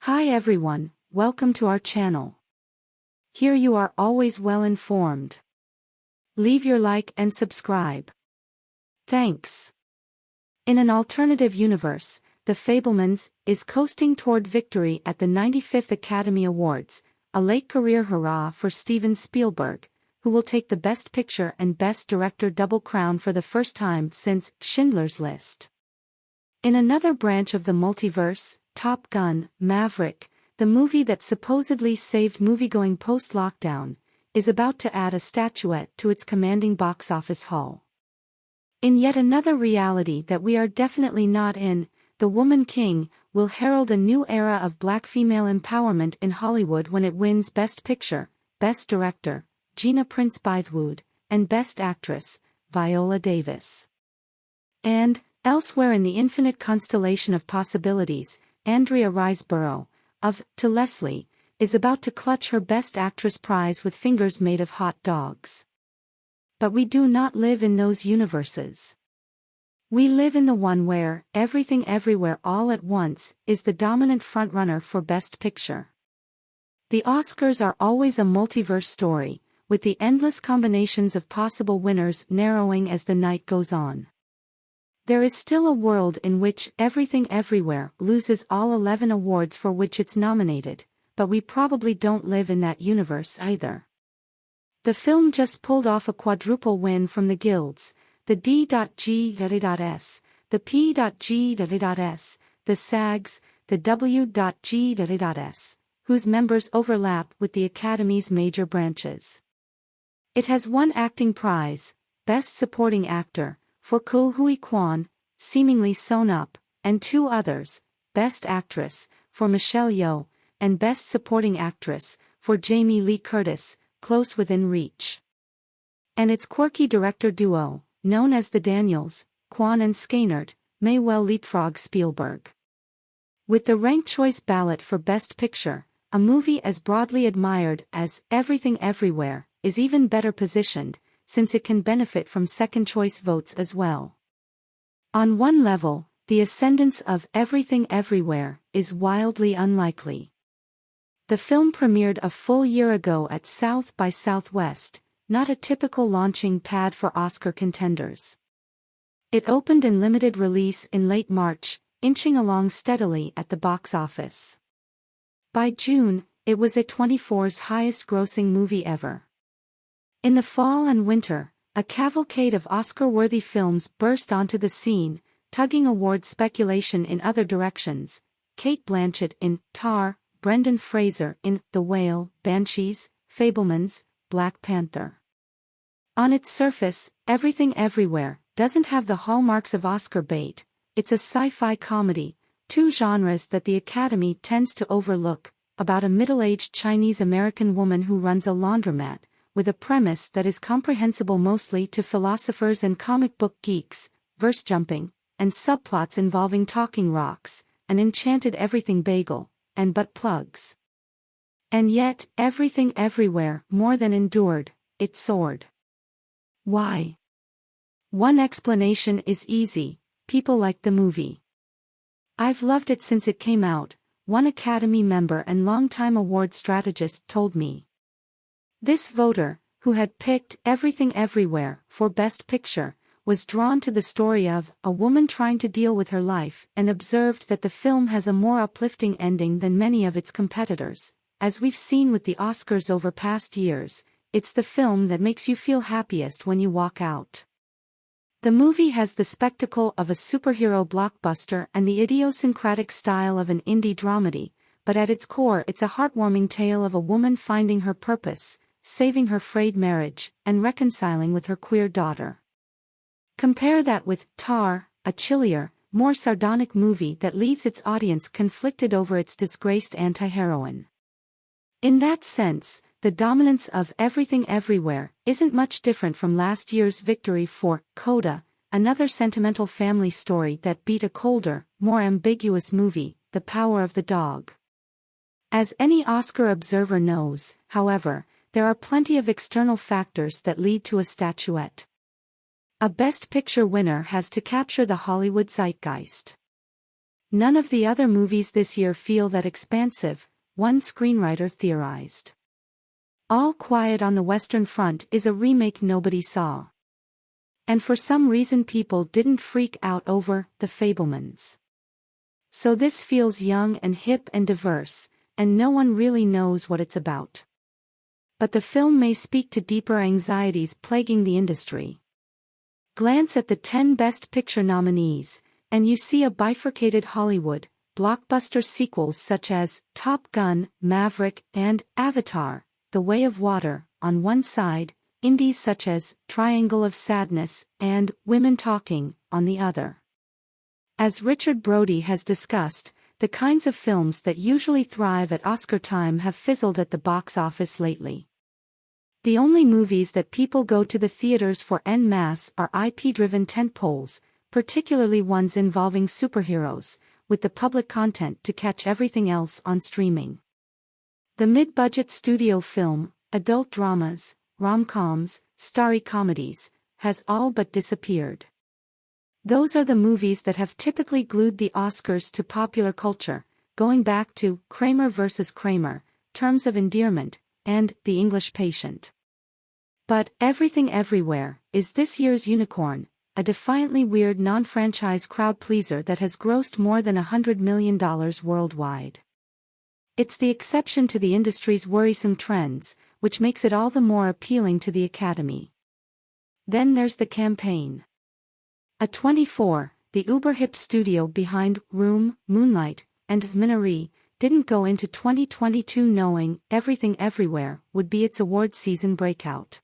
Hi everyone, welcome to our channel. Here you are always well informed. Leave your like and subscribe. Thanks. In an alternative universe, The Fabelmans is coasting toward victory at the 95th Academy Awards, a late career hurrah for Steven Spielberg, who will take the Best Picture and Best Director double crown for the first time since Schindler's List. In another branch of the multiverse, Top Gun: Maverick, the movie that supposedly saved moviegoing post-lockdown, is about to add a statuette to its commanding box office haul. In yet another reality that we are definitely not in, The Woman King will herald a new era of black female empowerment in Hollywood when it wins Best Picture, Best Director, Gina Prince Bythewood, and Best Actress, Viola Davis. And, elsewhere in the infinite constellation of possibilities, Andrea Riseborough, of To Leslie, is about to clutch her Best Actress prize with fingers made of hot dogs. But we do not live in those universes. We live in the one where Everything Everywhere All at Once is the dominant frontrunner for Best Picture. The Oscars are always a multiverse story, with the endless combinations of possible winners narrowing as the night goes on. There is still a world in which Everything Everywhere loses all 11 awards for which it's nominated, but we probably don't live in that universe either. The film just pulled off a quadruple win from the guilds, the D.G.S., the P.G.S., the SAGs, the W.G.S., whose members overlap with the Academy's major branches. It has one acting prize, Best Supporting Actor, for Ko Hui Kwan, seemingly sewn up, and two others, Best Actress, for Michelle Yeoh, and Best Supporting Actress, for Jamie Lee Curtis, close within reach. And its quirky director duo, known as the Daniels, Kwan and Skynyrd, may well leapfrog Spielberg. With the ranked choice ballot for Best Picture, a movie as broadly admired as Everything Everywhere is even better positioned, since it can benefit from second-choice votes as well. On one level, the ascendance of Everything Everywhere is wildly unlikely. The film premiered a full year ago at South by Southwest, not a typical launching pad for Oscar contenders. It opened in limited release in late March, inching along steadily at the box office. By June, it was A24's highest-grossing movie ever. In the fall and winter, a cavalcade of Oscar-worthy films burst onto the scene, tugging award speculation in other directions. Cate Blanchett in Tar, Brendan Fraser in The Whale, Banshees, Fabelmans, Black Panther. On its surface, Everything Everywhere doesn't have the hallmarks of Oscar bait. It's a sci-fi comedy, two genres that the Academy tends to overlook, about a middle-aged Chinese-American woman who runs a laundromat, with a premise that is comprehensible mostly to philosophers and comic book geeks, verse jumping, and subplots involving talking rocks, an enchanted everything bagel, and butt plugs. And yet, Everything Everywhere more than endured, it soared. Why? One explanation is easy: people like the movie. I've loved it since it came out, one Academy member and longtime award strategist told me. This voter, who had picked Everything Everywhere for Best Picture, was drawn to the story of a woman trying to deal with her life and observed that the film has a more uplifting ending than many of its competitors. As we've seen with the Oscars over past years, it's the film that makes you feel happiest when you walk out. The movie has the spectacle of a superhero blockbuster and the idiosyncratic style of an indie dramedy, but at its core it's a heartwarming tale of a woman finding her purpose, saving her frayed marriage, and reconciling with her queer daughter. Compare that with Tar, a chillier, more sardonic movie that leaves its audience conflicted over its disgraced anti-heroine. In that sense, the dominance of Everything Everywhere isn't much different from last year's victory for Coda, another sentimental family story that beat a colder, more ambiguous movie, The Power of the Dog. As any Oscar observer knows, however, there are plenty of external factors that lead to a statuette. A Best Picture winner has to capture the Hollywood zeitgeist. None of the other movies this year feel that expansive, one screenwriter theorized. All Quiet on the Western Front is a remake nobody saw. And for some reason people didn't freak out over The Fabelmans. So this feels young and hip and diverse, and no one really knows what it's about. But the film may speak to deeper anxieties plaguing the industry. Glance at the 10 Best Picture nominees, and you see a bifurcated Hollywood, blockbuster sequels such as Top Gun, Maverick, and Avatar, The Way of Water, on one side, indies such as Triangle of Sadness and Women Talking, on the other. As Richard Brody has discussed, the kinds of films that usually thrive at Oscar time have fizzled at the box office lately. The only movies that people go to the theaters for en masse are IP-driven tentpoles, particularly ones involving superheroes, with the public content to catch everything else on streaming. The mid-budget studio film, adult dramas, rom-coms, starry comedies, has all but disappeared. Those are the movies that have typically glued the Oscars to popular culture, going back to Kramer vs. Kramer, Terms of Endearment, and The English Patient. But Everything Everywhere is this year's unicorn, a defiantly weird non-franchise crowd-pleaser that has grossed more than $100 million worldwide. It's the exception to the industry's worrisome trends, which makes it all the more appealing to the Academy. Then there's the campaign. A24, the uber-hip studio behind Room, Moonlight, and Minari, didn't go into 2022 knowing Everything Everywhere would be its award season breakout.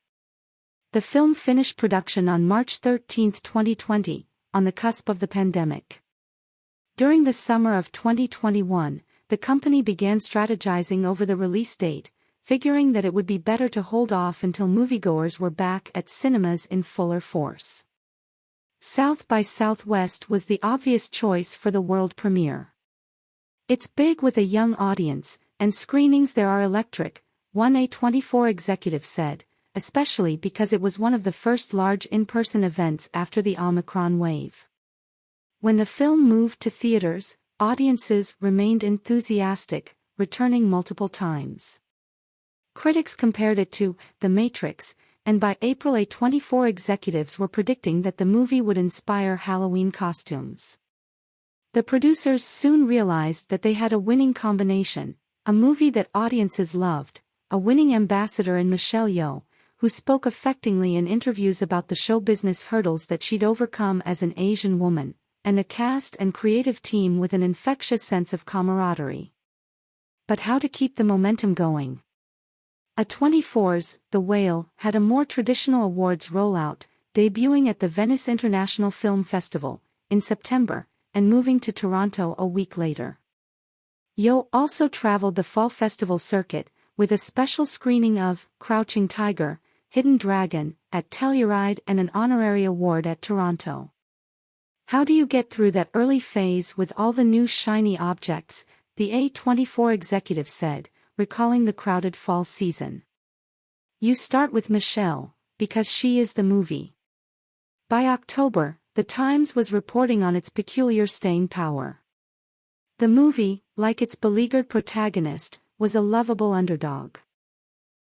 The film finished production on March 13, 2020, on the cusp of the pandemic. During the summer of 2021, the company began strategizing over the release date, figuring that it would be better to hold off until moviegoers were back at cinemas in fuller force. South by Southwest was the obvious choice for the world premiere. It's big with a young audience, and screenings there are electric, one A24 executive said, especially because it was one of the first large in-person events after the Omicron wave. When the film moved to theaters, audiences remained enthusiastic, returning multiple times. Critics compared it to The Matrix, and by April A24 executives were predicting that the movie would inspire Halloween costumes. The producers soon realized that they had a winning combination, a movie that audiences loved, a winning ambassador in Michelle Yeoh, who spoke affectingly in interviews about the show business hurdles that she'd overcome as an Asian woman, and a cast and creative team with an infectious sense of camaraderie. But how to keep the momentum going? A24's The Whale had a more traditional awards rollout, debuting at the Venice International Film Festival in September, and moving to Toronto a week later. Yeoh also traveled the fall festival circuit, with a special screening of Crouching Tiger, Hidden Dragon, at Telluride and an honorary award at Toronto. How do you get through that early phase with all the new shiny objects, the A24 executive said, recalling the crowded fall season. You start with Michelle, because she is the movie. By October, The Times was reporting on its peculiar staying power. The movie, like its beleaguered protagonist, was a lovable underdog.